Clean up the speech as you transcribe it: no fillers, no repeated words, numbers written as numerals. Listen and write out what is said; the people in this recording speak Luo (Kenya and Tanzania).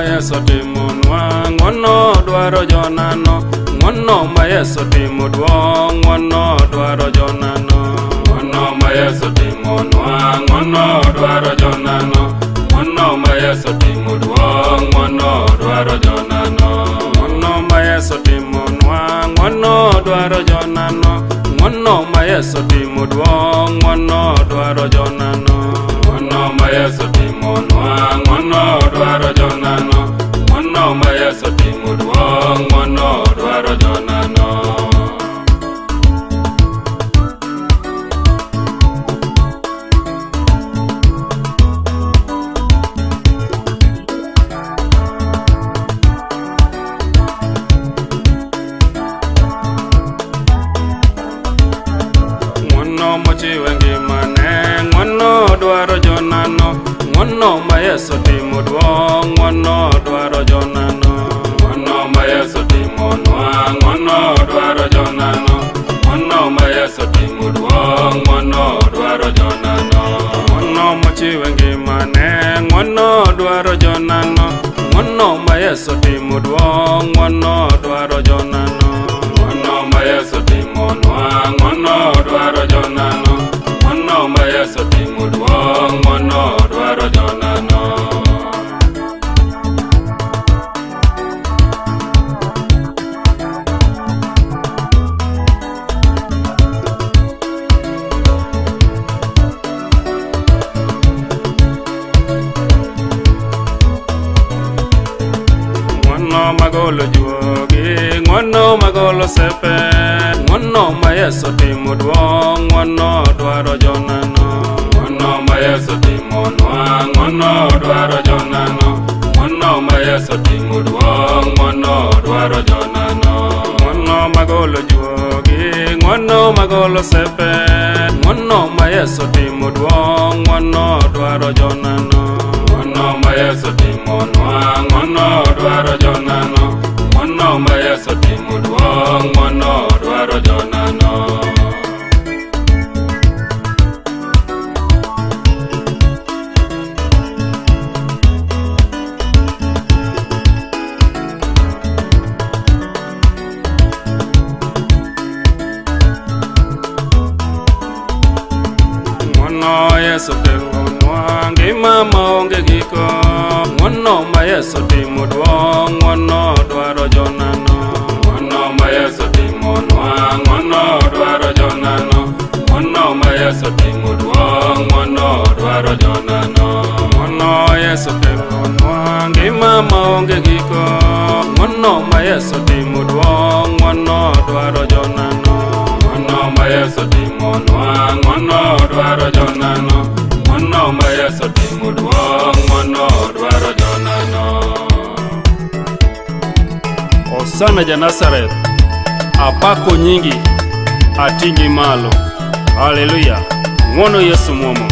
Yesu timonwa, ng'wono dwaro jonano. Ng'wono ma Yesu timo duong', ng'wono dwaro jonano. Ng'wono ma Yesu timonwa, ng'wono dwaro jonano. Ng'wono ma Yesu timo duong', ng'wono dwaro jonano. Ng'wono ma Yesu timonwa, ng'wono dwaro jonano. Ng'wono ma Yesu timo duong', ng'wono dwaro jonano. Ng'wono ma Yesu timonwa, ng'wono dwaro jonano. Ng'wono ma Yesu timo duong', ng'wono dwaro jonano. Ng'wono mochiwe ngimane, ng'wono dwaro jonano. Ng'wono ma Yesu timo duong', ng'wono dwaro jonano. Ng'wono ma Yesu timonwa, ng'wono dwaro jonano. Ng'wono ma Yesu timo duong', ng'wono dwaro jonano. Ng'wono mochiwe ngimane, ng'wono dwaro jonano. Ng'wono ma Yesu timo duong', ng'wono dwaro jonano. Ng'wono ma Yesu timonwa, ng'wono dwaro jonano. Ng'wono ma Yesu timo duong', ng'wono dwaro jonano. Ng'wono magolo juogi, ng'wono magolo sepe. Ng'wono ma Yesu timo duong', ng'wono dwaro jonano. Ng'wono ma Yesu timonwa, ng'wono dwaro jonano. Ng'wono ma Yesu timo duong', ng'wono dwaro jonano. Ng'wono magolo juogi, ng'wono magolo sepe. Ng'wono ma Yesu timo duong', ng'wono dwaro jonano. Ng'wono ma Yesu timonwa, ng'wono dwaro jonano. Ng'wono ma Yesu timo duong', ng'wono dwaro jonano. Ng'wono Yesu kelonwa ngima maonge giko. Ng'wono ma Yesu timo duong', ng'wono dwaro jonano. Ng'wono ma Yesu timonwa, ng'wono dwaro jonano. Ng'wono ma Yesu timo duong', ng'wono dwaro jonano. Ng'wono Yesu kelonwa ngima maonge giko. Ng'wono ma Yesu timo duong', ng'wono dwaro jonano. Ng'wono ma Yesu timonwa, ng'wono dwaro jonano. Ng'wono ma Yesu timo duong', ng'wono dwaro jonano. Osana ja Nazareth, apako nyingi, atingi malo. Haleluya. Ng'wono Yesu mwomo.